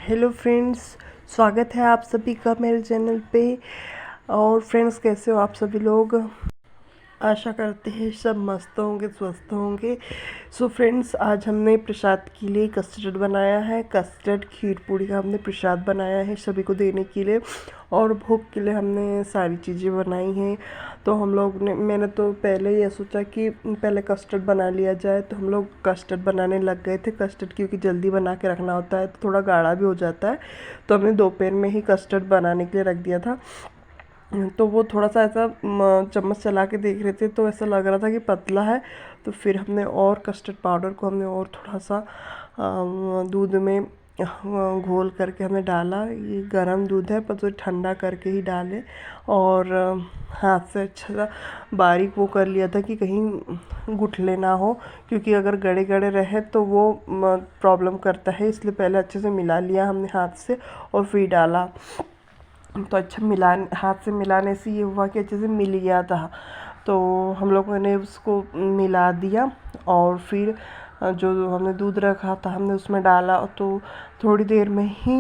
Hello friends, स्वागत है आप सभी का मेरे चैनल पे। और फ्रेंड्स, कैसे हो आप सभी लोग? आशा करते हैं सब मस्त होंगे, स्वस्थ होंगे। सो फ्रेंड्स, आज हमने प्रसाद के लिए कस्टर्ड बनाया है। कस्टर्ड खीर पूड़ी का हमने प्रसाद बनाया है सभी को देने के लिए, और भोग के लिए हमने सारी चीज़ें बनाई हैं। तो हम लोग ने मैंने तो पहले ये सोचा कि पहले कस्टर्ड बना लिया जाए, तो हम लोग कस्टर्ड बनाने लग गए थे। कस्टर्ड क्योंकि जल्दी बना के रखना होता है तो थोड़ा गाढ़ा भी हो जाता है, तो हमने दोपहर में ही कस्टर्ड बनाने के लिए रख दिया था। तो वो थोड़ा सा ऐसा चम्मच चला के देख रहे थे तो ऐसा लग रहा था कि पतला है। तो फिर हमने और कस्टर्ड पाउडर को हमने और थोड़ा सा दूध में घोल करके हमने डाला। ये गर्म दूध है पर तो ठंडा करके ही डालें, और हाथ से अच्छा सा बारीक वो कर लिया था कि कहीं गुठले ना हो, क्योंकि अगर गड़े गड़े रहे तो वो प्रॉब्लम करता है। इसलिए पहले अच्छे से मिला लिया हमने हाथ से और फिर डाला। तो अच्छा हाथ से मिलाने से ये हुआ कि अच्छे से मिल गया था। तो हम लोगों ने उसको मिला दिया, और फिर जो हमने दूध रखा था हमने उसमें डाला। तो थोड़ी देर में ही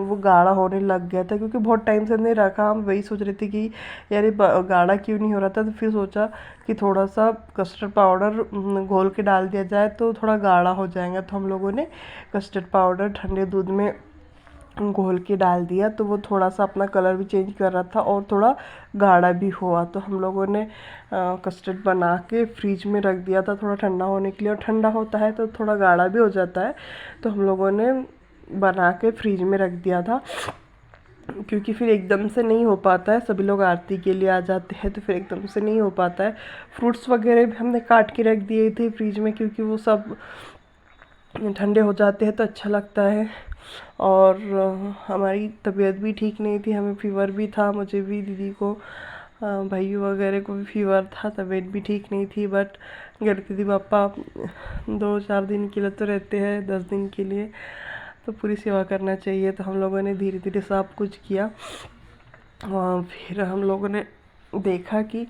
वो गाढ़ा होने लग गया था, क्योंकि बहुत टाइम से हमने रखा। हम वही सोच रहे थे कि यार ये गाढ़ा क्यों नहीं हो रहा था। तो फिर सोचा कि थोड़ा सा कस्टर्ड पाउडर घोल के डाल दिया जाए तो थोड़ा गाढ़ा हो जाएगा। तो हम लोगों ने कस्टर्ड पाउडर ठंडे दूध में घोल के डाल दिया, तो वो थोड़ा सा अपना कलर भी चेंज कर रहा था और थोड़ा गाढ़ा भी हुआ। तो हम लोगों ने कस्टर्ड बना के फ्रिज में रख दिया था थोड़ा ठंडा होने के लिए, और ठंडा होता है तो थोड़ा गाढ़ा भी हो जाता है। तो हम लोगों ने बना के फ्रिज में रख दिया था, क्योंकि फिर एकदम से नहीं हो पाता है। सभी लोग आरती के लिए आ जाते हैं तो फिर एकदम से नहीं हो पाता है। फ्रूट्स वगैरह भी हमने काट के रख दिए थे फ्रिज में, क्योंकि वो सब ठंडे हो जाते हैं तो अच्छा लगता है। और हमारी तबीयत भी ठीक नहीं थी, हमें फीवर भी था, मुझे भी, दीदी को, भाइयों वगैरह को भी फीवर था, तबीयत भी ठीक नहीं थी। बट गणपति बप्पा 2-4 दिन के लिए तो रहते हैं, 10 दिन के लिए, तो पूरी सेवा करना चाहिए। तो हम लोगों ने धीरे धीरे सब कुछ किया। और फिर हम लोगों ने देखा कि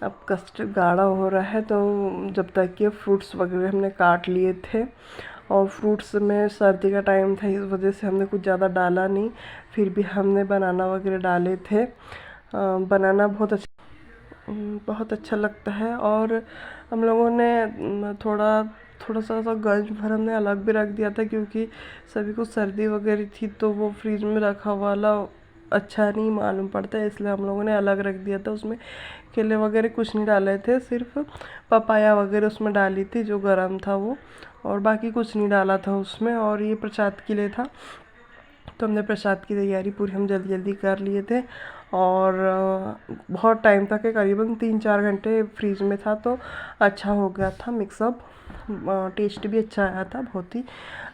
अब कस्टर्ड गाढ़ा हो रहा है, तो जब तक के फ्रूट्स वगैरह हमने काट लिए थे, और फ्रूट्स में सर्दी का टाइम था इस वजह से हमने कुछ ज़्यादा डाला नहीं। फिर भी हमने बनाना वगैरह डाले थे। बनाना बहुत अच्छा लगता है। और हम लोगों ने थोड़ा सा गंज भर हमने अलग भी रख दिया था, क्योंकि सभी को सर्दी वगैरह थी तो वो फ्रिज में रखा वाला अच्छा नहीं मालूम पड़ता है, इसलिए हम लोगों ने अलग रख दिया था। उसमें केले वगैरह कुछ नहीं डाले थे, सिर्फ पपाया वगैरह उसमें डाली थी जो गर्म था वो, और बाकी कुछ नहीं डाला था उसमें। और ये प्रसाद के लिए था, तो हमने प्रसाद की तैयारी पूरी हम जल्दी जल्दी कर लिए थे। और बहुत टाइम तक है, करीबन 3-4 घंटे फ्रीज में था, तो अच्छा हो गया था मिक्सअप। टेस्ट भी अच्छा आया था, बहुत ही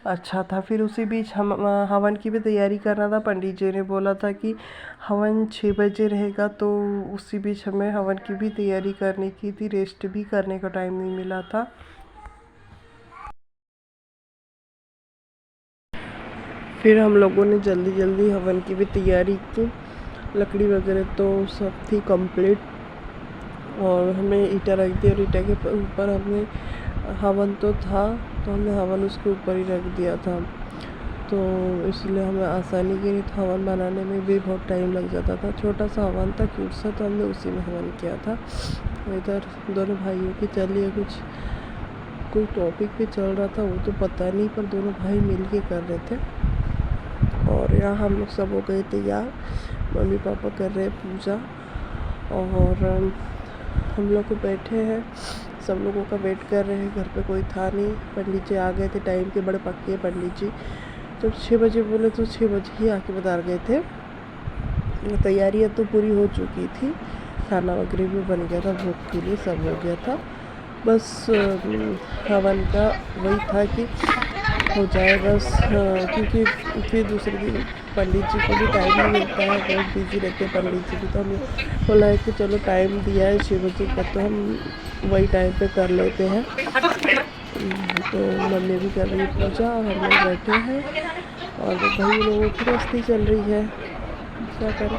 अच्छा था। फिर उसी बीच हम हवन की भी तैयारी करना था। पंडित जी ने बोला था कि हवन 6 बजे रहेगा, तो उसी बीच हमें हवन की भी तैयारी करने की थी, रेस्ट भी करने का टाइम नहीं मिला था। फिर हम लोगों ने जल्दी जल्दी हवन की भी तैयारी की। लकड़ी वगैरह तो सब थी कंप्लीट, और हमें ईटा रख दिया, और ईटा के ऊपर हमने हवन तो था, तो हमने हवन उसके ऊपर ही रख दिया था। तो इसलिए हमें आसानी के लिए हवन बनाने में भी बहुत टाइम लग जाता था। छोटा सा हवन था, क्यूट सा, तो हमने उसी में हवन किया था। इधर दोनों भाइयों की चलिए कोई टॉपिक पे चल रहा था, वो तो पता नहीं, पर दोनों भाई मिल के कर रहे थे। और यहाँ हम लोग सब हो गए थे यार, मम्मी पापा कर रहे पूजा, और हम लोग को बैठे हैं, सब लोगों का वेट कर रहे हैं। घर पे कोई था नहीं, पंडित जी आ गए थे टाइम के, बड़े पक्के पंडित जी। तो 6 बजे बोले तो 6 बजे ही आके बता गए थे। तैयारियाँ तो पूरी हो चुकी थी, खाना वगैरह भी बन गया था, भोग के लिए सब हो गया था। बस हवन का वही था कि हो जाए बस, क्योंकि फिर दूसरे दिन पंडित जी को भी टाइम नहीं मिलता है, बहुत बिजी रहते हैं पंडित जी भी। तो हम बोला है कि चलो टाइम दिया है 6 बजे का, तो हम वही टाइम पे कर लेते हैं। तो मम्मी भी कर रही है पूजा, और हम लोग बैठे हैं, और भाई लोगों की मस्ती चल रही है, क्या करें।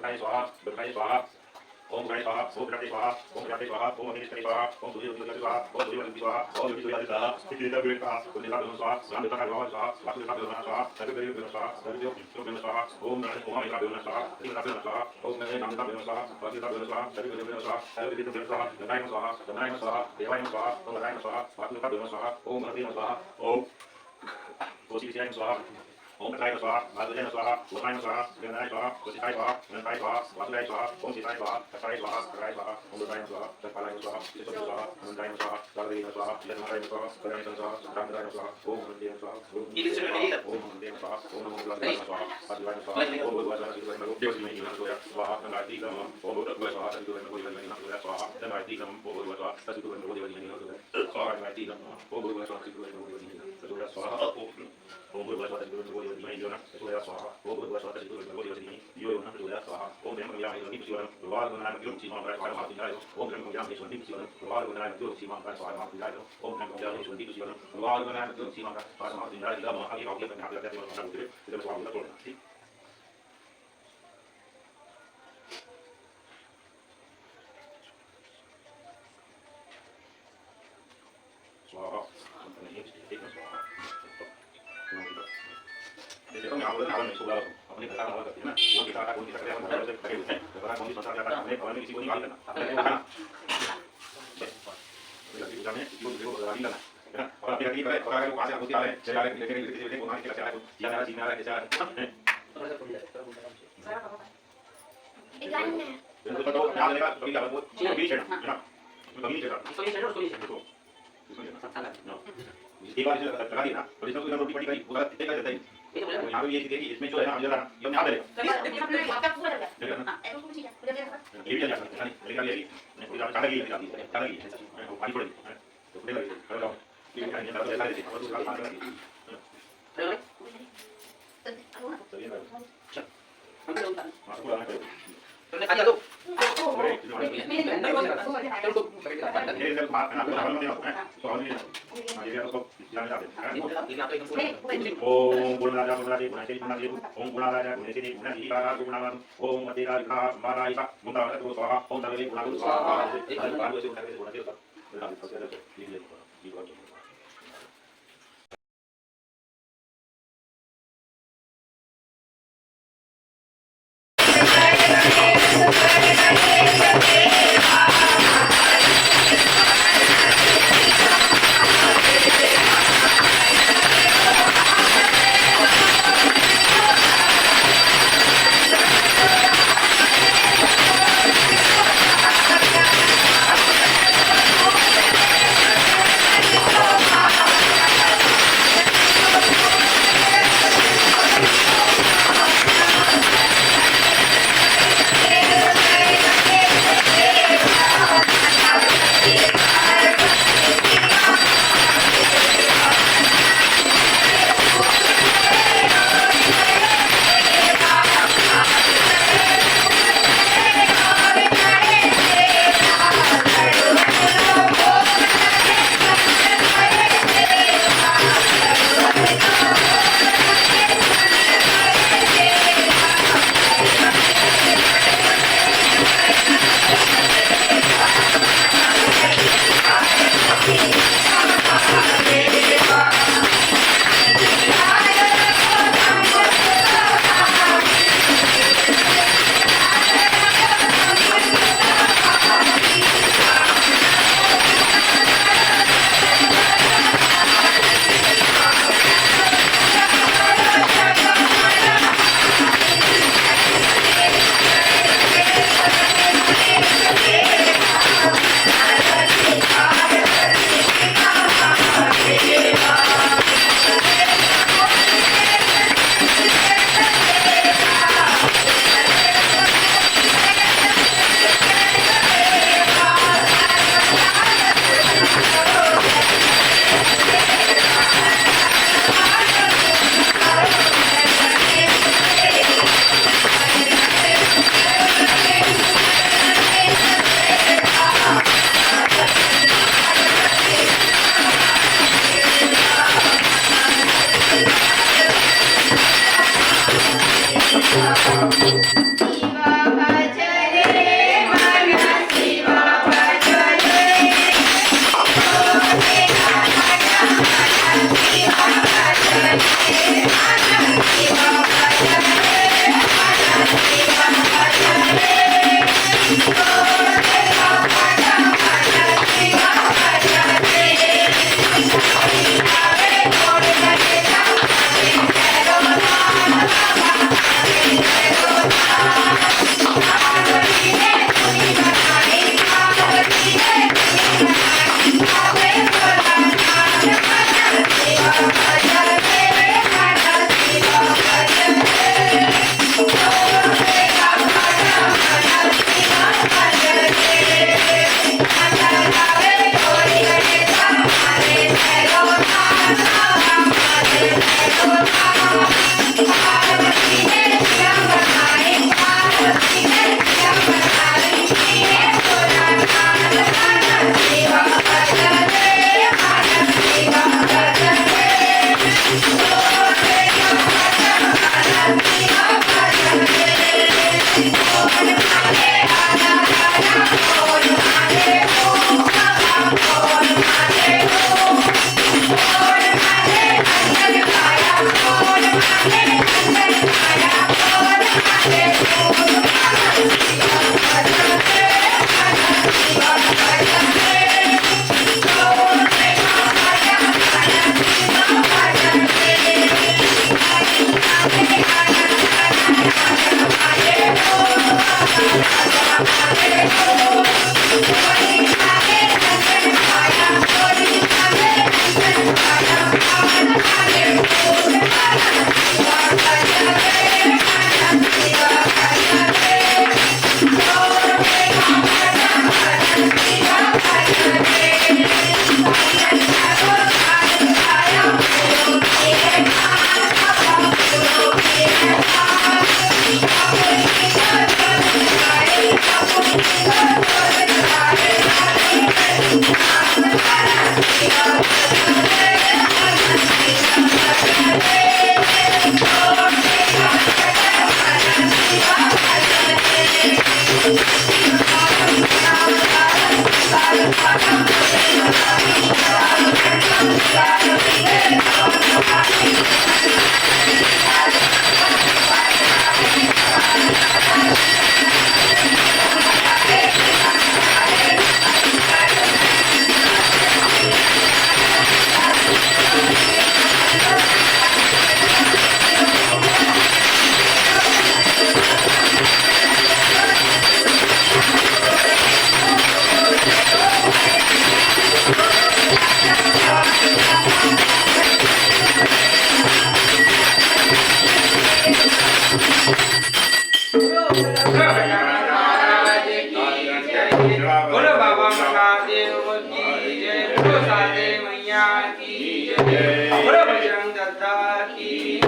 Gurkhay Swaha, Gurkhay Swaha. Om Gurkhay Swaha, Om Gurkhay Swaha, Om Gurkhay Swaha, Om Agni Swaha, Om Surya Swaha, Om Surya Swaha, Om Surya Swaha, Tikita Gurkhay Swaha, Gurkhay Swaha, Ram Gurkhay Swaha, Vasu Gurkhay Swaha, Sabi Gurkhay Swaha, Sabi Gurkhay Swaha, Om Gurkhay Swaha, Gurkhay Swaha, Tikita Gurkhay Swaha, Om Gurkhay Swaha, Vasu Gurkhay Swaha, Sabi Gurkhay Swaha, Sabi Gurkhay Swaha, Gurkhay Swaha, Gurkhay Swaha, Devaya Swaha, Om Gurkhay Swaha, Vasu Gurkhay Swaha, Om Gurkhay Swaha, Om Kosi Swaha. Om Gurkhay Swaha, Vasudevaya Swaha, Gurkhay Swaha, Gurkhay Swaha, Kositaya Swaha, Gurkhay Swaha, Vasudevaya Swaha, Om Sitaya Swaha, Kasaya Swaha, Kasaya Swaha, Om Gurkhay Swaha, Kasaya Swaha, Sitaya Swaha, Gurkhay Swaha, Vasudevaya Swaha, Yasmaya Swaha, Gurkhay Swaha, Ramdaya Swaha, Om Gurkhay Swaha, Om Gurkhay Swaha, Om Gurkhay Swaha, Vasudevaya Swaha, Om Gurkhay Swaha, Deus me livre, Swaha, Swaha, Gurkhay Swaha, Om Gurkhay Swaha, Swaha, Swaha, Gurkhay Swaha, Om Gurkhay Swaha, Swaha, Gurkhay Swaha, Swaha, Gurkhay Swaha, Om Gurkhay Swaha, Swaha, Om Gurkhay Swaha, Swaha, Om Gurkhay Swaha, जैसे तो यहाँ बोला नहीं सुबह अपने घर का माहौल करते हैं ना वो किसा का कौन किसा करे हम घर से खड़े होते हैं तो बड़ा कौन सी संस्था जाता है हमने भवन में किसी को नहीं गाली करना अपने को खाना जाने वो गाली करना है ना और अपनी गति करे और अगर वो पास होती आ रहे चले आ रहे लेके लेके वो मार के चला है या ना जीना है कैसा एक लाइन में तो तो याद रहेगा कभी क्या वो कभी छेड़ा ना कभी छेड़ा सोनी चलो सोनी चलो एक बार लगा दी ना तो इसमें कोई रोटी पड़ी गई पूरा इतने का देता है ये बोला यहाँ पे ये चीज़ है कि इसमें जो है ना जरा ये हम यहाँ दे कभी आपका पूरा लगा हां ऐसा कुछ नहीं है मुझे ये भी जा सकता है लेकिन ये नहीं पूरा चाटा की जाती है चाटा की पानी पड़ेगी तो पूरे लगे कर दो ये भी नहीं तो ऐसा देती और उसका पानी लगी तो ये चल हम लोग हां पूरा ना करो तुमने खा लिया तो ये जब बात ना तो नहीं होता है तो और नहीं ये तो जाने जाते हैं ओम गुणाजा गुणाजी गुणाजी गुणाजी ओम गुणाजा गुणाजी गुणाजी बारा गुणावन ओम मतेरा का माराइका मुंडा तो स्वाहा ओम दरवे गुणागु स्वाहा एक बार ऐसे उठा के गुणाजी होता ये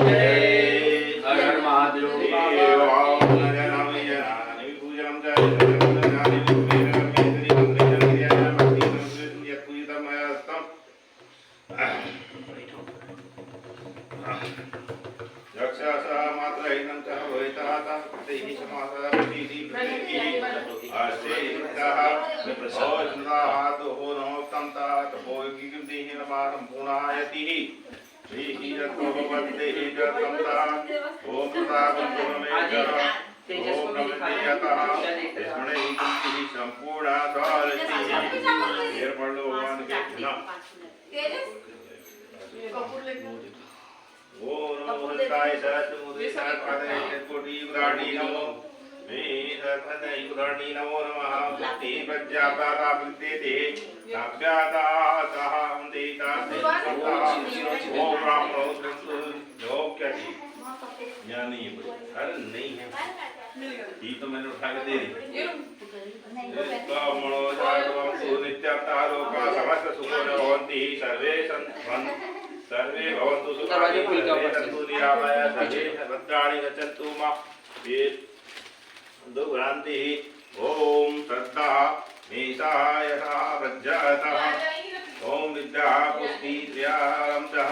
जय हर हर महादेव नमो नमः नहीं अरे नहीं है ये तो मैंने उठा के दे दी सर्वे भवन्तु सुखानि सन्तु निरामय सर्वे भद्राणि गच्छन्तु मा दुर्भ्रान्तिः ओम श्रद्धा मेषा यथा वज्रतः ओम विद्या पुष्टि त्रियारंभः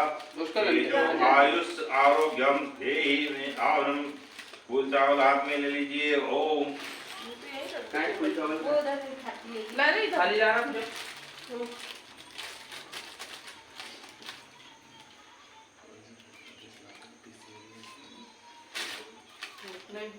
आयुष आरोग्यम देहि में आवरम फूल चावल हाथ में ले लीजिए ओम खाली जाना नहीं